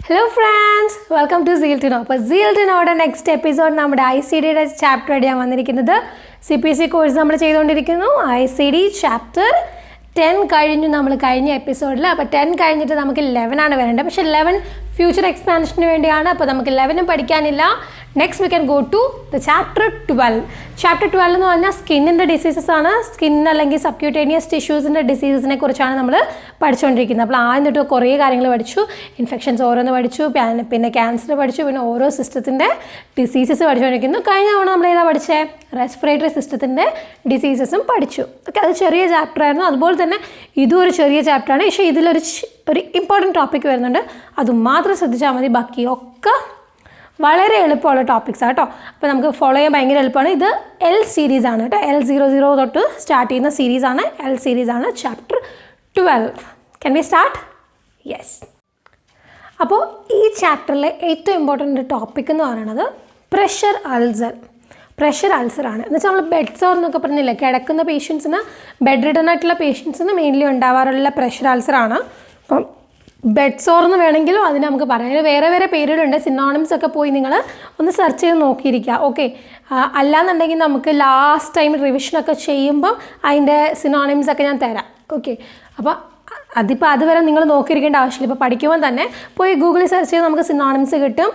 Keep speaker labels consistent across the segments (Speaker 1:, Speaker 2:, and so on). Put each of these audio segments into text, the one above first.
Speaker 1: Hello friends, welcome to Zeal to Know. അപ്പോൾ Zeal to Knowയുടെ next episode നമ്മുടെ ICDയുടെ chapter ആയിട്ട് ഞാൻ വന്നിരിക്കുന്നത് CPC കോഴ്സ് നമ്മൾ ചെയ്തുകൊണ്ടിരിക്കുന്നു. ICD ചാപ്റ്റർ 10 കഴിഞ്ഞു നമ്മൾ കഴിഞ്ഞ എപ്പിസോഡിൽ. അപ്പോൾ 10 കഴിഞ്ഞിട്ട് നമുക്ക് 11 ആണ് വരേണ്ടത്. പക്ഷേ 11 ഫ്യൂച്ചർ എക്സ്പാൻഷന് വേണ്ടിയാണ്. അപ്പോൾ നമുക്ക് 11 പഠിക്കാനില്ല. Next we can go to the chapter 12. Chapter 12 എന്ന് പറഞ്ഞാൽ സ്കിന്നിൻ്റെ ഡിസീസസ് ആണ്. സ്കിൻ അല്ലെങ്കിൽ സബ്ക്യൂട്ടേനിയസ് ടിഷ്യൂസിൻ്റെ ഡിസീസസിനെ കുറിച്ചാണ് നമ്മൾ പഠിച്ചുകൊണ്ടിരിക്കുന്നത്. അപ്പോൾ ആദ്യം തൊട്ട് കുറേ കാര്യങ്ങൾ പഠിച്ചു. ഇൻഫെക്ഷൻസ് ഓരോന്ന് പഠിച്ചു, പിന്നെ ക്യാൻസർ പഠിച്ചു, പിന്നെ ഓരോ സിസ്റ്റത്തിൻ്റെ ഡിസീസസ് പഠിച്ചുകൊണ്ടിരിക്കുന്നു. കഴിഞ്ഞ തവണ നമ്മൾ ഏതാ പഠിച്ചത്? റെസ്പിറേറ്ററി സിസ്റ്റത്തിൻ്റെ ഡിസീസസും പഠിച്ചു. ഓക്കെ, അത് ചെറിയ ചാപ്റ്റർ ആയിരുന്നു. അതുപോലെ തന്നെ ഇതും ഒരു ചെറിയ ചാപ്റ്ററാണ്. പക്ഷേ ഇതിലൊരു ഇമ്പോർട്ടൻറ്റ് ടോപ്പിക് വരുന്നുണ്ട്. അത് മാത്രം ശ്രദ്ധിച്ചാൽ മതി. ബാക്കിയൊക്കെ വളരെ എളുപ്പമുള്ള ടോപ്പിക്സ് ആണ് കേട്ടോ. അപ്പോൾ നമുക്ക് ഫോളോ ചെയ്യാൻ ഭയങ്കര എളുപ്പമാണ്. ഇത് L സീരീസ് ആണ് കേട്ടോ. L00 തൊട്ട് സ്റ്റാർട്ട് ചെയ്യുന്ന സീരീസാണ്. L സീരീസ് ആണ്. Chapter 12. Can we start? Yes. അപ്പോൾ ഈ ചാപ്റ്ററിലെ ഏറ്റവും ഇമ്പോർട്ടൻ്റ് ടോപ്പിക് എന്ന് പറയുന്നത് പ്രഷർ അൾസർ. പ്രഷർ അൾസറാണ്. എന്ന് വെച്ചാൽ നമ്മൾ ബെഡ് സോർ എന്നൊക്കെ പറഞ്ഞില്ലേ, കിടക്കുന്ന പേഷ്യൻസിന്, ബെഡ് റിഡൺ ആയിട്ടുള്ള പേഷ്യൻസിന് മെയിൻലി ഉണ്ടാവാറുള്ള പ്രഷർ അൾസറാണ്. അപ്പം ബെഡ് സോർ എന്ന് വേണമെങ്കിലും അതിന് നമുക്ക് പറയാം. അതിന് വേറെ വേറെ പേരുകളുണ്ട്. സിനോണിംസ് ഒക്കെ പോയി നിങ്ങൾ ഒന്ന് സെർച്ച് ചെയ്ത് നോക്കിയിരിക്കുക. ഓക്കെ, അല്ലാന്നുണ്ടെങ്കിൽ നമുക്ക് ലാസ്റ്റ് ടൈം റിവിഷനൊക്കെ ചെയ്യുമ്പം അതിൻ്റെ സിനോണിംസ് ഒക്കെ ഞാൻ തരാം. ഓക്കെ, അപ്പോൾ അതിപ്പോൾ അതുവരെ നിങ്ങൾ നോക്കിയിരിക്കേണ്ട ആവശ്യമില്ല. ഇപ്പോൾ പഠിക്കുമ്പോൾ തന്നെ പോയി ഗൂഗിളിൽ സെർച്ച് ചെയ്ത് നമുക്ക് സിനോണിംസ് കിട്ടും.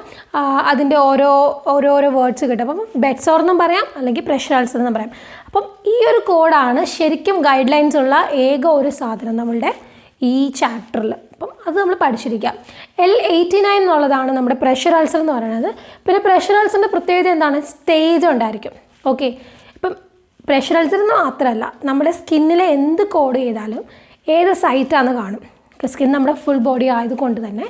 Speaker 1: അതിൻ്റെ ഓരോരോ വേർഡ്സ് കിട്ടും. അപ്പം ബെഡ് സോർ എന്നും പറയാം, അല്ലെങ്കിൽ പ്രഷർ അൾസർ എന്നും പറയാം. അപ്പം ഈ ഒരു കോഡാണ് ശരിക്കും ഗൈഡ് ലൈൻസ് ഉള്ള ഏക ഒരു സാധനം നമ്മളുടെ ഈ ചാപ്റ്ററിൽ. അപ്പം അത് നമ്മൾ പഠിച്ചിരിക്കാം. L89 എന്നുള്ളതാണ് നമ്മുടെ പ്രഷർ അൾസർ എന്ന് പറയുന്നത്. പിന്നെ പ്രഷർ അൾസറിൻ്റെ പ്രത്യേകത എന്താണ്? സ്റ്റേജ് ഉണ്ടായിരിക്കും. ഓക്കെ, ഇപ്പം പ്രഷർ അൾസർ എന്ന് മാത്രമല്ല, നമ്മുടെ സ്കിന്നിലെ എന്ത് കോഡ് ചെയ്താലും ഏത് സൈറ്റാണെന്ന് കാണും. സ്കിൻ നമ്മുടെ ഫുൾ ബോഡി ആയതുകൊണ്ട് തന്നെ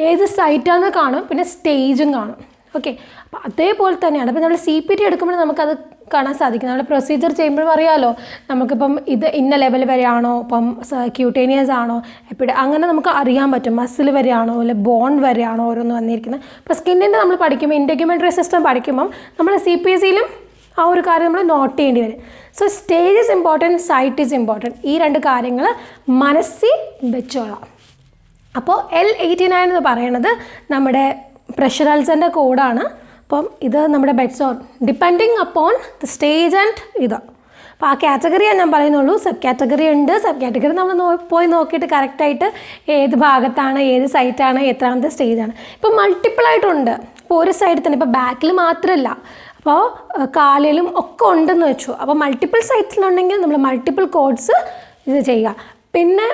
Speaker 1: ഏത് സൈറ്റാണെന്ന് കാണും, പിന്നെ സ്റ്റേജും കാണും. ഓക്കെ, അപ്പോൾ അതേപോലെ തന്നെയാണ്. അപ്പോൾ നമ്മൾ CPT എടുക്കുമ്പോൾ നമുക്കത് കാണാൻ സാധിക്കും. നമ്മൾ പ്രൊസീജിയർ ചെയ്യുമ്പോഴും അറിയാമല്ലോ, നമുക്കിപ്പം ഇത് ഇന്ന ലെവൽ വരെയാണോ, ഇപ്പം ക്യൂട്ടേനിയസ് ആണോ, അങ്ങനെ നമുക്ക് അറിയാൻ പറ്റും. മസിൽ വരെയാണോ, അല്ലെ ബോൺ വരെയാണോ ഓരോന്ന് വന്നിരിക്കുന്നത്. ഇപ്പോൾ സ്കിന്നിൻ്റെ നമ്മൾ പഠിക്കുമ്പോൾ, ഇൻറ്റഗ്യുമെൻ്ററി സിസ്റ്റം പഠിക്കുമ്പം നമ്മൾ CPCയിലും ആ ഒരു കാര്യം നമ്മൾ നോട്ട് ചെയ്യേണ്ടി വരും. So stage is important, site is important. ഈ രണ്ട് കാര്യങ്ങൾ മനസ്സിൽ വെച്ചോളാം. അപ്പോൾ L89 എന്ന് പറയുന്നത് നമ്മുടെ പ്രഷർ അൾസറിൻ്റെ കോഡാണ്. അപ്പം ഇത് നമ്മുടെ bed sore depending upon the stage and ഇത്. അപ്പോൾ ആ കാറ്റഗറിയാണ് ഞാൻ പറയുന്നുള്ളൂ. സബ് കാറ്റഗറി ഉണ്ട്. സബ് കാറ്റഗറി നമ്മൾ പോയി നോക്കിയിട്ട് കറക്റ്റായിട്ട് ഏത് ഭാഗത്താണ്, ഏത് സൈറ്റാണ്, എത്രാമത്തെ സ്റ്റേജാണ്. ഇപ്പോൾ മൾട്ടിപ്പിളായിട്ടുണ്ട്. ഇപ്പോൾ ഒരു സൈഡിൽ തന്നെ, ഇപ്പോൾ ബാക്കിൽ മാത്രമല്ല, അപ്പോൾ കാലിലും ഒക്കെ ഉണ്ടെന്ന് വെച്ചു. അപ്പോൾ മൾട്ടിപ്പിൾ സൈറ്റ്സിലുണ്ടെങ്കിൽ നമ്മൾ മൾട്ടിപ്പിൾ കോഡ്സ് ഇത് ചെയ്യുക. പിന്നെ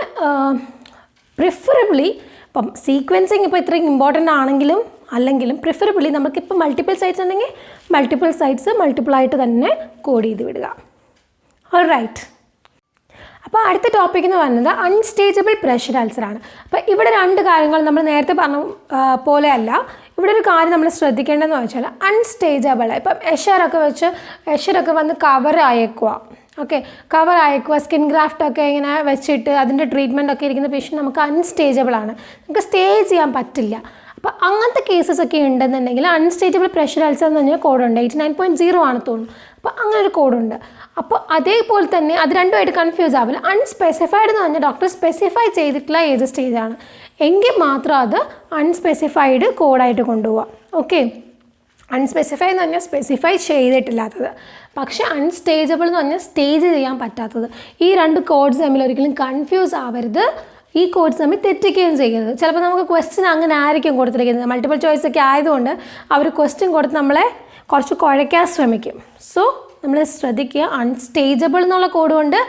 Speaker 1: പ്രിഫറബിളി ഇപ്പം സീക്വൻസിങ് ഇപ്പോൾ ഇത്രയും ഇമ്പോർട്ടൻ്റ് ആണെങ്കിലും അല്ലെങ്കിലും പ്രിഫറബിളി നമുക്കിപ്പോൾ മൾട്ടിപ്പിൾ സൈറ്റ്സ് ഉണ്ടെങ്കിൽ മൾട്ടിപ്പിൾ സൈറ്റ്സ് മൾട്ടിപ്പിളായിട്ട് തന്നെ കോഡ് ചെയ്ത് വിടുക. All right. അപ്പോൾ അടുത്ത ടോപ്പിക് എന്ന് പറയുന്നത് അൺസ്റ്റേജബിൾ പ്രഷർ അൾസറാണ്. അപ്പോൾ ഇവിടെ രണ്ട് കാര്യങ്ങൾ നമ്മൾ നേരത്തെ പറഞ്ഞ പോലെയല്ല. ഇവിടെ ഒരു കാര്യം നമ്മൾ ശ്രദ്ധിക്കേണ്ടതെന്ന് വെച്ചാൽ അൺസ്റ്റേജബിൾ. ഇപ്പം എഷറൊക്കെ വന്ന് കവർ ആയേക്കുക. ഓക്കെ, കവർ അയക്കുക, സ്കിൻ ഗ്രാഫ്റ്റൊക്കെ ഇങ്ങനെ വെച്ചിട്ട് അതിൻ്റെ ട്രീറ്റ്മെൻ്റ് ഒക്കെ ഇരിക്കുന്ന പേഷ്യൻ്റ് നമുക്ക് അൺസ്റ്റേജബിളാണ്. നമുക്ക് സ്റ്റേജ് ചെയ്യാൻ പറ്റില്ല. അപ്പോൾ അങ്ങനത്തെ കേസസ് ഒക്കെ ഉണ്ടെന്നുണ്ടെങ്കിൽ അൺസ്റ്റേജബിൾ പ്രഷർ അൾസർ എന്ന് പറഞ്ഞാൽ കോഡുണ്ട്. 89.0 ആണ് തോന്നുന്നു. അപ്പോൾ അങ്ങനെ ഒരു കോഡുണ്ട്. അപ്പോൾ അതേപോലെ തന്നെ അത് രണ്ടുമായിട്ട് കൺഫ്യൂസ് ആവില്ല. അൺസ്പെസിഫൈഡ് എന്ന് പറഞ്ഞാൽ ഡോക്ടർ സ്പെസിഫൈ ചെയ്തിട്ടുള്ള ഏത് സ്റ്റേജാണ് എങ്കിൽ മാത്രം അത് അൺസ്പെസിഫൈഡ് കോഡായിട്ട് കൊണ്ടുപോകാം. ഓക്കെ, അൺസ്പെസിഫൈഡ് എന്ന് പറഞ്ഞാൽ സ്പെസിഫൈ ചെയ്തിട്ടില്ലാത്തത്. പക്ഷേ അൺസ്റ്റേജബിൾ എന്ന് പറഞ്ഞാൽ സ്റ്റേജ് ചെയ്യാൻ പറ്റാത്തത്. ഈ രണ്ട് കോഡ്സ് തമ്മിൽ ഒരിക്കലും കൺഫ്യൂസ് ആവരുത്. ഈ കോഡ്സ് തമ്മിൽ തെറ്റിക്കുകയും ചെയ്യരുത്. ചിലപ്പോൾ നമുക്ക് ക്വസ്റ്റ്യൻ അങ്ങനെ ആയിരിക്കും കൊടുത്തിരിക്കുന്നത്. മൾട്ടിപ്പിൾ ചോയ്സ് ഒക്കെ ആയതുകൊണ്ട് അവർ ക്വസ്റ്റ്യൻ കൊടുത്ത് നമ്മളെ കുറച്ച് കുഴയ്ക്കാൻ ശ്രമിക്കും. സോ നമ്മൾ ശ്രദ്ധിക്കുക, അൺസ്റ്റേജബിൾ എന്നുള്ള കോഡുമുണ്ട്,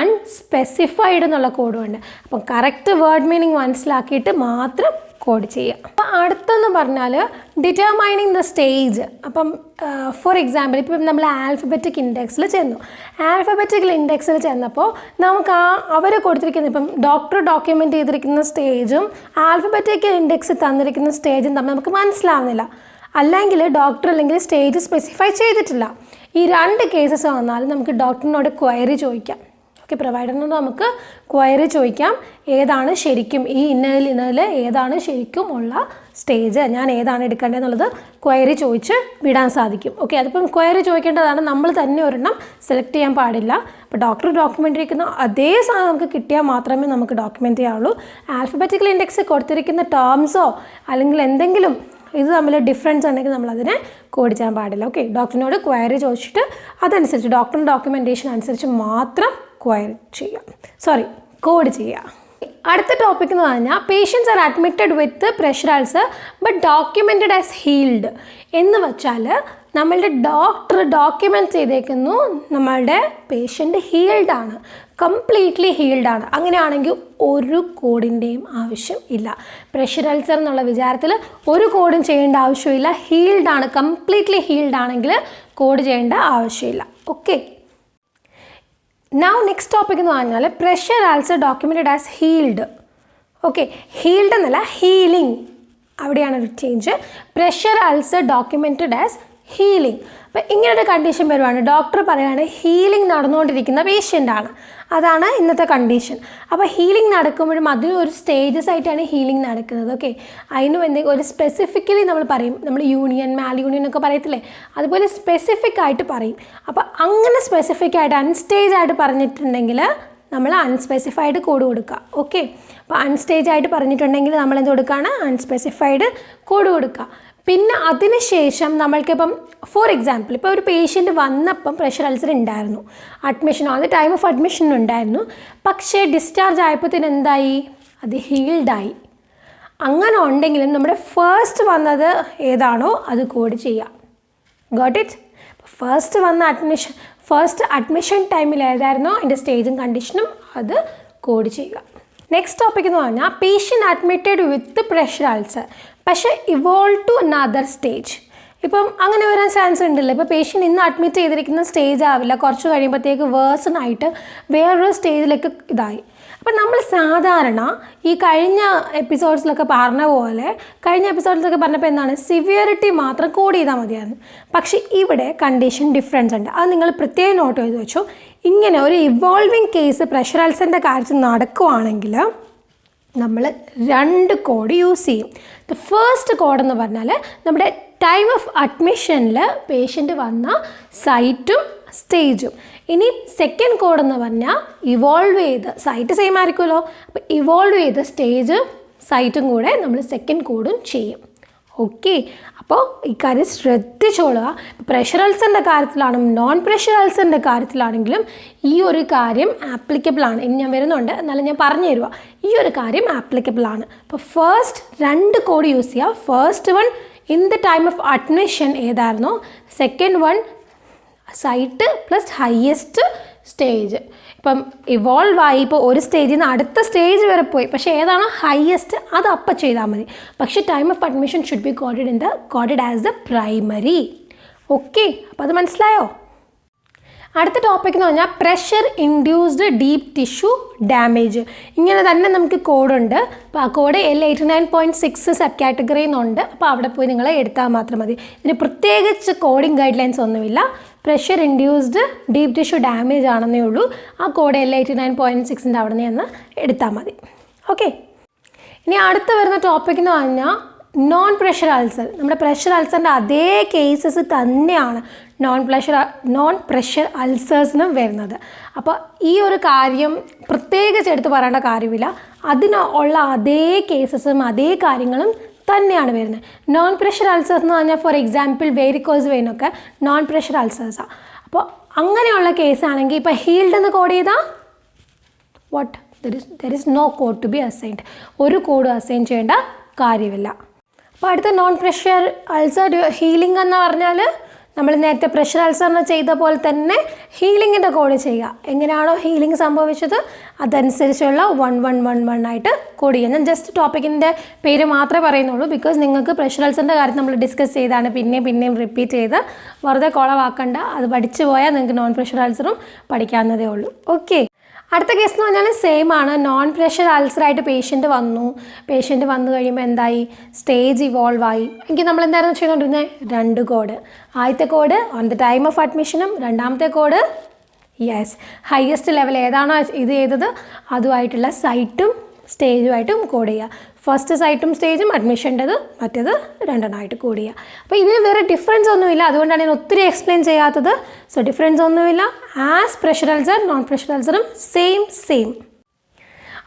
Speaker 1: അൺസ്പെസിഫൈഡ് എന്നുള്ള കോഡുമുണ്ട്. അപ്പം കറക്റ്റ് വേർഡ് മീനിങ് മനസ്സിലാക്കിയിട്ട് മാത്രം കോഡ് ചെയ്യുക. അപ്പം അടുത്തെന്ന് പറഞ്ഞാൽ ഡിറ്റർമൈനിങ് ദ സ്റ്റേജ്. അപ്പം ഫോർ എക്സാമ്പിൾ ഇപ്പം നമ്മൾ ആൽഫബറ്റിക് ഇൻഡെക്സിൽ ചെന്നു. ആൽഫബറ്റിക് ഇൻഡെക്സിൽ ചെന്നപ്പോൾ നമുക്ക് അവർ കൊടുത്തിരിക്കുന്ന, ഇപ്പം ഡോക്ടർ ഡോക്യുമെൻ്റ് ചെയ്തിരിക്കുന്ന സ്റ്റേജും ആൽഫബറ്റിക് ഇൻഡെക്സ് തന്നിരിക്കുന്ന സ്റ്റേജും തമ്മിൽ നമുക്ക് മനസ്സിലാവുന്നില്ല. അല്ലെങ്കിൽ ഡോക്ടർ അല്ലെങ്കിൽ സ്റ്റേജ് സ്പെസിഫൈ ചെയ്തിട്ടില്ല. ഈ രണ്ട് കേസസ് വന്നാലും നമുക്ക് ഡോക്ടറിനോട് ക്വയറി ചോദിക്കാം. ഓക്കെ, പ്രൊവൈഡറിനോട് നമുക്ക് ക്വയറി ചോദിക്കാം ഏതാണ് ശരിക്കും ഈ ഇന്നതിൽ ഏതാണ് ശരിക്കും ഉള്ള സ്റ്റേജ്, ഞാൻ ഏതാണ് എടുക്കേണ്ടതെന്നുള്ളത് ക്വയറി ചോദിച്ച് വിടാൻ സാധിക്കും. ഓക്കെ, അതിപ്പം ക്വയറി ചോദിക്കേണ്ടതാണ്, നമ്മൾ തന്നെ ഒരെണ്ണം സെലക്ട് ചെയ്യാൻ പാടില്ല. അപ്പോൾ ഡോക്ടർ ഡോക്യുമെൻ്റ് ഇരിക്കുന്ന അതേ സാധനം നമുക്ക് കിട്ടിയാൽ മാത്രമേ നമുക്ക് ഡോക്യുമെൻ്റ് ചെയ്യാവുള്ളൂ. ആൽഫബറ്റിക്കൽ ഇൻഡെക്സ് കൊടുത്തിരിക്കുന്ന ടേംസോ അല്ലെങ്കിൽ എന്തെങ്കിലും ഇത് തമ്മിൽ ഡിഫറൻസ് ഉണ്ടെങ്കിൽ നമ്മളതിനെ കോഡ് ചെയ്യാൻ പാടില്ല. ഓക്കെ, ഡോക്ടറിനോട് ക്വയറി ചോദിച്ചിട്ട് അതനുസരിച്ച് ഡോക്ടറിൻ്റെ ഡോക്യുമെൻറ്റേഷൻ അനുസരിച്ച് മാത്രം കോഡ് ചെയ്യുക. അടുത്ത ടോപ്പിക് എന്ന് പറഞ്ഞാൽ patients are admitted with pressure ulcer but documented as healed. എന്ന് വെച്ചാൽ നമ്മളുടെ ഡോക്ടർ ഡോക്യുമെൻറ്റ് ചെയ്തേക്കുന്നു നമ്മളുടെ പേഷ്യൻ്റ് ഹീൽഡാണ്, കംപ്ലീറ്റ്ലി ഹീൽഡാണ്. അങ്ങനെയാണെങ്കിൽ ഒരു കോഡിൻ്റെയും ആവശ്യം ഇല്ല. പ്രഷർ അൾസർ എന്നുള്ള വിചാരത്തിൽ ഒരു കോഡും ചെയ്യേണ്ട ആവശ്യമില്ല. ഹീൽഡാണ്, കംപ്ലീറ്റ്ലി ഹീൽഡാണെങ്കിൽ കോഡ് ചെയ്യേണ്ട ആവശ്യമില്ല. ഓക്കെ, നൗ നെക്സ്റ്റ് ടോപ്പിക് എന്ന് പറഞ്ഞാൽ pressure ulcer documented as healed. Okay, healed എന്നല്ല ഹീലിംഗ്, അവിടെയാണ് ഒരു change. Pressure ulcer documented as healing. അപ്പോൾ ഇങ്ങനൊരു കണ്ടീഷൻ വരുവാണ്, ഡോക്ടർ പറയുകയാണ് ഹീലിംഗ് നടന്നുകൊണ്ടിരിക്കുന്ന പേഷ്യൻ്റാണ്, അതാണ് ഇന്നത്തെ കണ്ടീഷൻ. അപ്പോൾ ഹീലിംഗ് നടക്കുമ്പോഴും അതിന് ഒരു സ്റ്റേജസ് ആയിട്ടാണ് ഹീലിംഗ് നടക്കുന്നത്. ഓക്കെ, അതിനും എന്തെങ്കിലും ഒരു സ്പെസിഫിക്കലി നമ്മൾ പറയും, നമ്മൾ യൂണിയൻ മാൽ യൂണിയൻ ഒക്കെ പറയത്തില്ലേ, അതുപോലെ സ്പെസിഫിക് ആയിട്ട് പറയും. അപ്പോൾ അങ്ങനെ സ്പെസിഫിക് ആയിട്ട് അൺസ്റ്റേജ് ആയിട്ട് പറഞ്ഞിട്ടുണ്ടെങ്കിൽ നമ്മൾ അൺസ്പെസിഫൈഡ് കോഡ് കൊടുക്കുക. ഓക്കെ, അപ്പോൾ അൺസ്റ്റേജ് ആയിട്ട് പറഞ്ഞിട്ടുണ്ടെങ്കിൽ നമ്മൾ എന്ത് കൊടുക്കുകയാണ്, അൺസ്പെസിഫൈഡ് കോഡ് കൊടുക്കുക. പിന്നെ അതിന് ശേഷം നമ്മൾക്കിപ്പം ഫോർ എക്സാമ്പിൾ ഇപ്പോൾ ഒരു പേഷ്യൻ്റ് വന്നപ്പം പ്രഷർ അൾസർ ഉണ്ടായിരുന്നു, അഡ്മിഷൻ അത് ടൈം ഓഫ് അഡ്മിഷൻ ഉണ്ടായിരുന്നു, പക്ഷേ ഡിസ്ചാർജ് ആയപ്പോഴത്തേന് എന്തായി, അത് ഹീൽഡായി. അങ്ങനെ ഉണ്ടെങ്കിലും നമ്മുടെ ഫസ്റ്റ് വന്നത് ഏതാണോ അത് കോഡ് ചെയ്യുക. Got it? ഫസ്റ്റ് അഡ്മിഷൻ ടൈമിൽ ഏതായിരുന്നോ അതിൻ്റെ സ്റ്റേജും കണ്ടീഷനും അത് കോഡ് ചെയ്യുക. നെക്സ്റ്റ് ടോപ്പിക് എന്ന് പറഞ്ഞാൽ patient admitted with pressure ulcer പക്ഷേ ഇവോൾവ് ടു അനദർ സ്റ്റേജ്. ഇപ്പം അങ്ങനെ വരാൻ ചാൻസ് ഉണ്ടല്ലോ. ഇപ്പോൾ പേഷ്യൻ്റ് ഇന്ന് അഡ്മിറ്റ് ചെയ്തിരിക്കുന്ന സ്റ്റേജ് ആവില്ല, കുറച്ച് കഴിയുമ്പോഴത്തേക്ക് വേഴ്സണായിട്ട് വേറൊരു സ്റ്റേജിലേക്ക് ഇതായി. അപ്പം നമ്മൾ സാധാരണ ഈ കഴിഞ്ഞ എപ്പിസോഡ്സിലൊക്കെ പറഞ്ഞപ്പോൾ എന്താണ്, സിവിയറിറ്റി മാത്രം കോഡ് ചെയ്താൽ മതിയായിരുന്നു. പക്ഷേ ഇവിടെ കണ്ടീഷൻ ഡിഫറൻസ് ഉണ്ട്, അത് നിങ്ങൾ പ്രത്യേകം നോട്ട് ചെയ്ത് വെച്ചു. ഇങ്ങനെ ഒരു ഇവോൾവിങ് കേസ് പ്രഷർ അൾസറിൻ്റെ കാര്യത്തിൽ നടക്കുവാണെങ്കിൽ നമ്മൾ 2 കോഡ് യൂസ് ചെയ്യും. ഫസ്റ്റ് കോഡ് എന്ന് പറഞ്ഞാൽ നമ്മുടെ ടൈം ഓഫ് അഡ്മിഷനിൽ പേഷ്യൻ്റ് വന്ന സൈറ്റും സ്റ്റേജും. ഇനി സെക്കൻഡ് കോഡ് എന്ന് പറഞ്ഞാൽ ഇവോൾവ് ചെയ്ത് സൈറ്റ് സെയിം ആയിരിക്കുമല്ലോ, അപ്പോൾ ഇവോൾവ് ചെയ്ത് സ്റ്റേജും സൈറ്റും കൂടെ നമ്മൾ സെക്കൻഡ് കോഡും ചെയ്യും. ഓക്കെ, അപ്പോൾ ഈ കാര്യം ശ്രദ്ധിച്ചോളുക. പ്രഷർ അൾസറിൻ്റെ കാര്യത്തിലാണെങ്കിലും നോൺ പ്രഷർ അൾസറിൻ്റെ കാര്യത്തിലാണെങ്കിലും ഈ ഒരു കാര്യം ആപ്ലിക്കബിൾ ആണ്. ഇനി ഞാൻ വരുന്നുണ്ട്, എന്നാലും ഞാൻ പറഞ്ഞു തരുക, ഈ ഒരു കാര്യം ആപ്ലിക്കബിൾ ആണ്. അപ്പോൾ ഫസ്റ്റ് 2 കോഡ് യൂസ് ചെയ്യുക. First one in the time of admission ഏതായിരുന്നോ, second one site plus highest stage. ഇപ്പം ഇവോൾവ് ആയി, ഇപ്പോൾ ഒരു സ്റ്റേജിൽ നിന്ന് അടുത്ത സ്റ്റേജ് വരെ പോയി, പക്ഷേ ഏതാണോ ഹയസ്റ്റ് അത് അപ്പം ചെയ്താൽ മതി. പക്ഷേ time of admission should be coded as the primary. Okay, അപ്പോൾ അത് മനസ്സിലായോ? അടുത്ത ടോപ്പിക് എന്ന് പറഞ്ഞാൽ pressure induced deep tissue damage. ഇങ്ങനെ തന്നെ നമുക്ക് കോഡുണ്ട്. അപ്പോൾ ആ കോഡ് L89.6 സബ് കാറ്റഗറിയിൽ നിന്നുണ്ട്. അപ്പോൾ അവിടെ പോയി നിങ്ങൾ എടുത്താൽ മാത്രം മതി. ഇതിന് പ്രത്യേകിച്ച് കോഡിങ് ഗൈഡ് ലൈൻസ് ഒന്നുമില്ല. Pressure induced deep tissue damage ആണെന്നേ ഉള്ളൂ. ആ കോഡ് L89.6 അവിടെ നിന്ന് എടുത്താൽ മതി. ഓക്കെ, ഇനി അടുത്ത് വരുന്ന ടോപ്പിക് എന്ന് പറഞ്ഞാൽ നോൺ പ്രഷർ അൾസർ. നമ്മുടെ പ്രഷർ അൾസറിൻ്റെ അതേ കേസസ് തന്നെയാണ് നോൺ പ്രഷർ അൾസേഴ്സിനും വരുന്നത്. അപ്പോൾ ഈ ഒരു കാര്യം പ്രത്യേകിച്ച് എടുത്ത് പറയേണ്ട കാര്യമില്ല. അതിനുള്ള അതേ കേസസും അതേ കാര്യങ്ങളും തന്നെയാണ് വരുന്നത്. നോൺ പ്രഷർ അൾസേഴ്സ് എന്ന് പറഞ്ഞാൽ ഫോർ എക്സാമ്പിൾ വേരിക്കോസ് വെയിനൊക്കെ നോൺ പ്രഷർ അൾസേഴ്സാണ്. അപ്പോൾ അങ്ങനെയുള്ള കേസാണെങ്കിൽ ഇപ്പോൾ ഹീൽഡ് എന്ന് കോഡ് ചെയ്താൽ there is no code to be assigned. ഒരു കോഡ് അസൈൻ ചെയ്യേണ്ട കാര്യമില്ല. അപ്പോൾ അടുത്ത നോൺ പ്രഷർ അൾസർ ഹീലിംഗ് എന്ന് പറഞ്ഞാൽ നമ്മൾ നേരത്തെ പ്രഷർ അൾസറിന് ചെയ്ത പോലെ തന്നെ ഹീലിങ്ങിൻ്റെ കോഡ് ചെയ്യുക. എങ്ങനെയാണോ ഹീലിംഗ് സംഭവിച്ചത് അതനുസരിച്ചുള്ള 1-1-1-1 ആയിട്ട് കോഡ് ചെയ്യുക. ഞാൻ ജസ്റ്റ് ടോപ്പിക്കിൻ്റെ പേര് മാത്രമേ പറയുന്നുള്ളൂ, ബിക്കോസ് നിങ്ങൾക്ക് പ്രഷർ അൾസറിൻ്റെ കാര്യം നമ്മൾ ഡിസ്കസ് ചെയ്താണ് പിന്നെയും റിപ്പീറ്റ് ചെയ്ത് വെറുതെ കുളവാക്കണ്ട. അത് പഠിച്ചു പോയാൽ നിങ്ങൾക്ക് നോൺ പ്രഷർ അൾസറും പഠിക്കാവുന്നതേ ഉള്ളൂ. ഓക്കെ, അടുത്ത കേസ് എന്ന് പറഞ്ഞാൽ സെയിം ആണ്. നോൺ പ്രഷർ അൾസറായിട്ട് പേഷ്യൻ്റ് വന്നു കഴിയുമ്പോൾ എന്തായി, സ്റ്റേജ് ഇവോൾവ് ആയി. എങ്കിൽ നമ്മൾ എന്തായിരുന്നു ചെയ്തുകൊണ്ടിരുന്നത്, 2 കോഡ്. ആദ്യത്തെ code on the time of അഡ്മിഷനും രണ്ടാമത്തെ കോഡ് യെസ്, ഹയസ്റ്റ് ലെവൽ ഏതാണോ ഇത് ചെയ്തത് അതുമായിട്ടുള്ള സൈറ്റും സ്റ്റേജുമായിട്ടും കോഡ് ചെയ്യുക. ഫസ്റ്റ് സൈറ്റും സ്റ്റേജും അഡ്മിഷൻ്റെത്, മറ്റേത് രണ്ടെണ്ണമായിട്ട് കോഡ് ചെയ്യുക. അപ്പോൾ ഇതിന് വേറെ ഡിഫറൻസ് ഒന്നുമില്ല, അതുകൊണ്ടാണ് ഞാൻ ഒത്തിരി എക്സ്പ്ലെയിൻ ചെയ്യാത്തത്. സോ ഡിഫറൻസ് ഒന്നുമില്ല. As pressure ulcer non pressure അൾസറും സെയിം.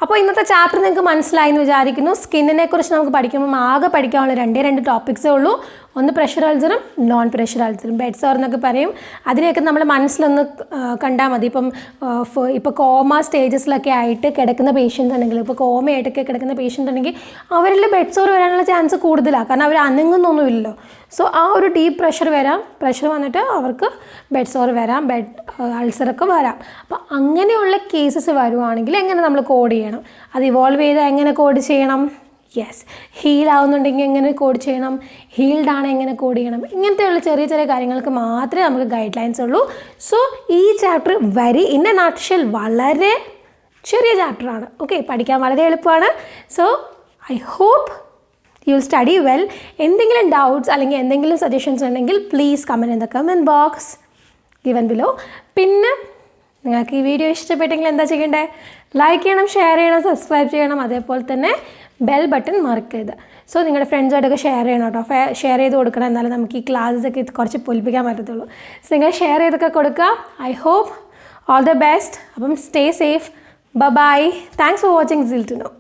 Speaker 1: അപ്പോൾ ഇന്നത്തെ ചാപ്റ്റർ നിങ്ങൾക്ക് മനസ്സിലായി എന്ന് വിചാരിക്കുന്നു. സ്കിന്നിനെ കുറിച്ച് നമുക്ക് പഠിക്കുമ്പോൾ ആകെ പഠിക്കാനുള്ള രണ്ട് ടോപ്പിക്സേ ഉള്ളൂ. ഒന്ന് പ്രഷർ അൾസറും നോൺ പ്രഷർ അൾസറും. ബെഡ് സോർ എന്നൊക്കെ പറയും. അതിനെയൊക്കെ നമ്മൾ മനസ്സിലൊന്ന് കണ്ടാൽ മതി. ഇപ്പോൾ കോമ സ്റ്റേജസിലൊക്കെ ആയിട്ട് കിടക്കുന്ന പേഷ്യൻ്റ് ഉണ്ടെങ്കിൽ, ഇപ്പോൾ കോമയായിട്ടൊക്കെ കിടക്കുന്ന പേഷ്യൻ്റ് ഉണ്ടെങ്കിൽ അവരിൽ ബെഡ് സോർ വരാനുള്ള ചാൻസ് കൂടുതലാണ്. കാരണം അവർ അനങ്ങുന്നൊന്നുമില്ലല്ലോ. സോ ആ ഒരു ഡീപ്പ് പ്രഷർ വന്നിട്ട് അവർക്ക് ബെഡ് സോർ വരാം, ബെഡ് അൾസറൊക്കെ വരാം. അപ്പോൾ അങ്ങനെയുള്ള കേസസ് വരുവാണെങ്കിൽ എങ്ങനെ നമ്മൾ കോഡ് ചെയ്യണം, അത് ഇവോൾവ് ചെയ്താൽ എങ്ങനെ കോഡ് ചെയ്യണം, യെസ്, ഹീൽ ആവുന്നുണ്ടെങ്കിൽ എങ്ങനെ കോഡ് ചെയ്യണം, ഹീൽഡ് ആണ് എങ്ങനെ കോഡ് ചെയ്യണം, ഇങ്ങനത്തെയുള്ള ചെറിയ കാര്യങ്ങൾക്ക് മാത്രമേ നമുക്ക് ഗൈഡ് ലൈൻസ് ഉള്ളൂ. സോ ഈ ചാപ്റ്റർ ഇൻ എ നട്ട്ഷെൽ വളരെ ചെറിയ ചാപ്റ്ററാണ്. ഓക്കെ, പഠിക്കാൻ വളരെ എളുപ്പമാണ്. So I hope you will study well. എന്തെങ്കിലും ഡൗട്ട്സ് അല്ലെങ്കിൽ എന്തെങ്കിലും സജഷൻസ് ഉണ്ടെങ്കിൽ please comment in the comment box given below. പിന്നെ നിങ്ങൾക്ക് ഈ വീഡിയോ ഇഷ്ടപ്പെട്ടെങ്കിൽ എന്താ ചെയ്യേണ്ടത്? ലൈക്ക് ചെയ്യണം, ഷെയർ ചെയ്യണം, സബ്സ്ക്രൈബ് ചെയ്യണം. അതേപോലെ തന്നെ ബെൽ ബട്ടൺ മാർക്ക് ചെയ്ത്. സോ നിങ്ങളുടെ ഫ്രണ്ട്സായിട്ടൊക്കെ ഷെയർ ചെയ്യണം കേട്ടോ. ഷെയർ ചെയ്ത് കൊടുക്കണം, എന്നാലും നമുക്ക് ഈ ക്ലാസ്സൊക്കെ കുറച്ച് പൊലിപ്പിക്കാൻ പറ്റത്തുള്ളൂ. സോ നിങ്ങൾ ഷെയർ ചെയ്തൊക്കെ കൊടുക്കുക. I hope all the best. അപ്പം stay safe. Bye. Thanks for watching Zeal to Know.